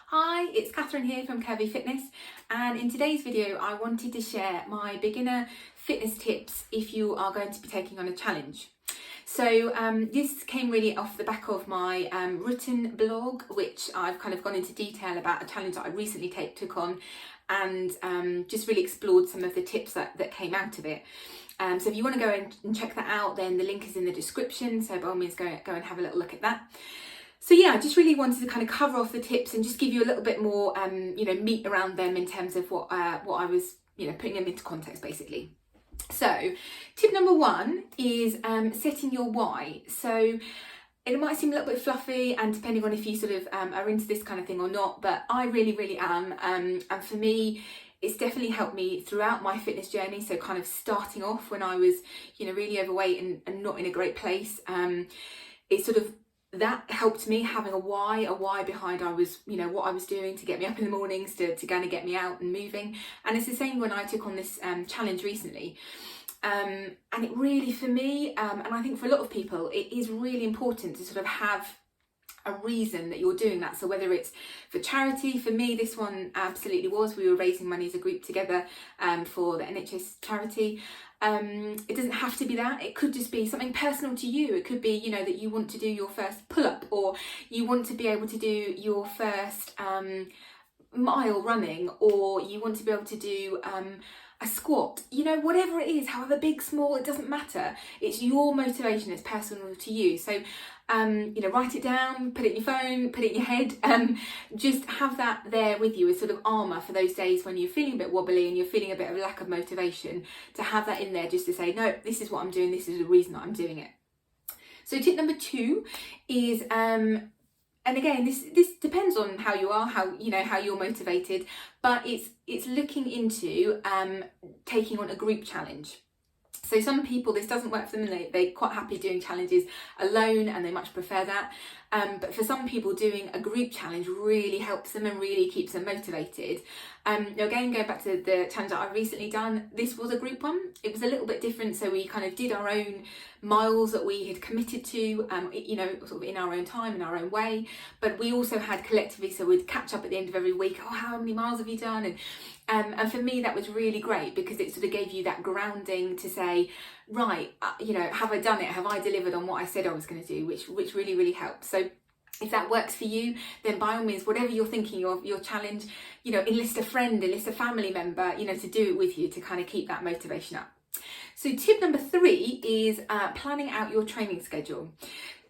Hi, it's Catherine here from Curvy Fitness, and in today's video I wanted to share my beginner fitness tips if you are going to be taking on a challenge. So this came really off the back of my written blog, which I've kind of gone into detail about a challenge that I recently took on, and just really explored some of the tips that came out of it. So if you want to go and check that out, then the link is in the description, so by all means go and have a little look at that. So yeah, I just really wanted to kind of cover off the tips and just give you a little bit more, meat around them in terms of what I was, putting them into context basically. So tip number one is setting your why. So it might seem a little bit fluffy, and depending on if you sort of are into this kind of thing or not, but I really am. And for me, it's definitely helped me throughout my fitness journey. So kind of starting off when I was, really overweight and not in a great place, it sort of, that helped me having a why behind what I was doing to get me up in the mornings, to kind of get me out and moving. And it's the same when I took on this challenge recently. And it really, for me, and I think for a lot of people, it is really important to sort of have a reason that you're doing that. So whether it's for charity, for me this one absolutely was. We were raising money as a group together for the NHS charity. It doesn't have to be that. It could just be something personal to you. It could be, that you want to do your first pull-up, or you want to be able to do your first mile running, or you want to be able to do a squat, whatever it is, however big, small, it doesn't matter. It's your motivation, it's personal to you. So write it down, put it in your phone, put it in your head, just have that there with you as sort of armour for those days when you're feeling a bit wobbly and you're feeling a bit of lack of motivation, to have that in there just to say, no, this is what I'm doing, this is the reason that I'm doing it. So tip number two is, and again, this depends on how you are, how you're motivated, but it's looking into taking on a group challenge. So some people, this doesn't work for them, and they're quite happy doing challenges alone, and they much prefer that. But for some people, doing a group challenge really helps them and really keeps them motivated. Now again, going back to the challenge that I've recently done, this was a group one. It was a little bit different, so we kind of did our own miles that we had committed to, sort of in our own time, in our own way. But we also had collectively, so we'd catch up at the end of every week. Oh, how many miles have you done? And for me, that was really great, because it sort of gave you that grounding to say, right, have I done it? Have I delivered on what I said I was going to do? Which really helps. So if that works for you, then by all means, whatever you're thinking of your challenge, enlist a friend, enlist a family member, to do it with you, to kind of keep that motivation up. So tip number three is planning out your training schedule.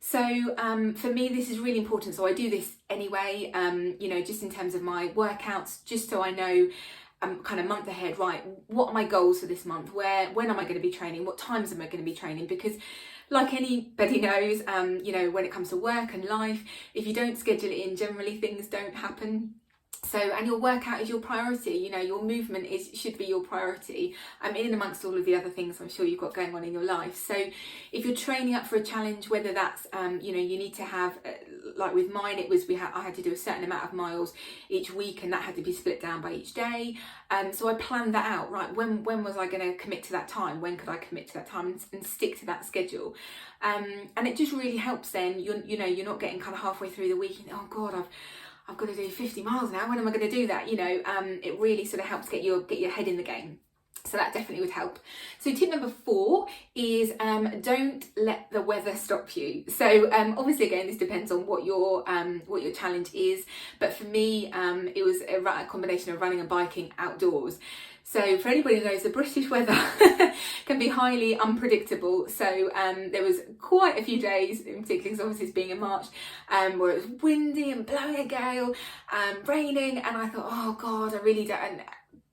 So for me, this is really important. So I do this anyway, just in terms of my workouts, just so I know kind of month ahead, right, what are my goals for this month? When am I going to be training? What times am I going to be training? Because like anybody knows, when it comes to work and life, if you don't schedule it in, generally things don't happen. So, and your workout is your priority, your movement should be your priority, in and amongst all of the other things I'm sure you've got going on in your life. So if you're training up for a challenge, whether that's, you need to have, like with mine, it was, I had to do a certain amount of miles each week, and that had to be split down by each day. So I planned that out, right, when was I going to commit to that time? When could I commit to that time and stick to that schedule? And it just really helps then, you're not getting kind of halfway through the week and, oh God, I've got to do 50 miles now. When am I going to do that? It really sort of helps get your head in the game. So that definitely would help. So tip number four is don't let the weather stop you. So obviously, again, this depends on what your challenge is. But for me, it was a combination of running and biking outdoors. So for anybody who knows, the British weather can be highly unpredictable. So there was quite a few days, in particular because obviously it's being in March, where it was windy and blowing a gale, raining, and I thought, oh God, I really don't.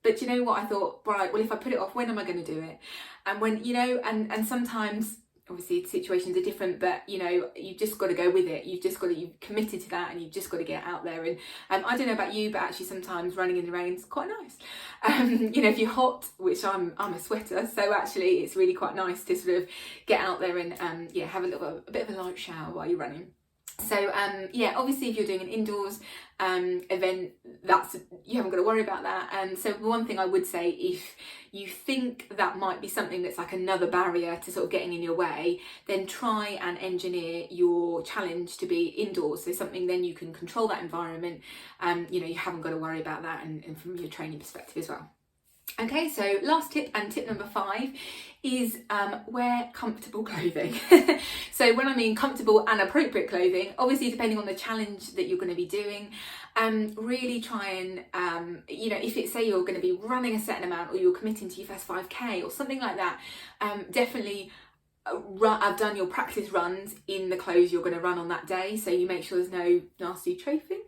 But you know what? I thought, right, well, if I put it off, when am I going to do it? And when, and sometimes, obviously situations are different, but you've just got to go with it. You've committed to that, and you've just got to get out there. And I don't know about you, but actually sometimes running in the rain is quite nice. If you're hot, which I'm a sweater, so actually it's really quite nice to sort of get out there and have a bit of a light shower while you're running. So yeah, obviously if you're doing an indoors event, you haven't got to worry about that. So one thing I would say, if you think that might be something that's like another barrier to sort of getting in your way, then try and engineer your challenge to be indoors. So something then you can control that environment. You know, you haven't got to worry about that, and from your training perspective as well. Okay, so last tip, and tip number 5, is wear comfortable clothing. So when I mean comfortable and appropriate clothing, obviously depending on the challenge that you're going to be doing, really try and, you know, if it's, say you're going to be running a certain amount, or you're committing to your first 5k or something like that, definitely I've done your practice runs in the clothes you're going to run on that day, so you make sure there's no nasty chafing,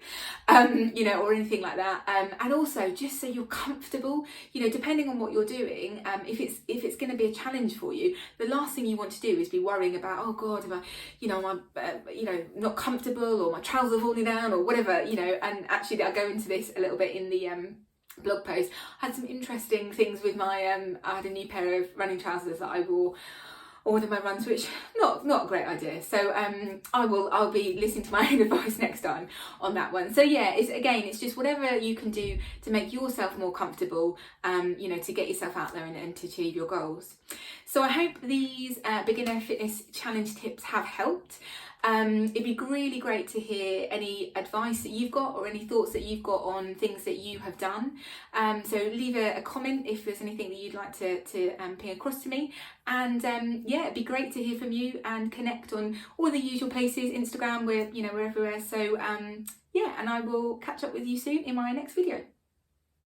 you know, or anything like that. And also, just so you're comfortable, you know, depending on what you're doing, if it's going to be a challenge for you, the last thing you want to do is be worrying about, oh God, am I, you know, not comfortable, or my trousers are falling down, or whatever, you know. And actually, I go into this a little bit in the blog post. I had some interesting things with my I had a new pair of running trousers that I wore one of my runs, which not a great idea. So I'll be listening to my own advice next time on that one. So yeah, it's just whatever you can do to make yourself more comfortable, you know, to get yourself out there and to achieve your goals. So I hope these beginner fitness challenge tips have helped. It'd be really great to hear any advice that you've got, or any thoughts that you've got on things that you have done. So leave a comment if there's anything that you'd like to ping across to me. And yeah, it'd be great to hear from you and connect on all the usual places. Instagram, we're everywhere. So yeah, and I will catch up with you soon in my next video.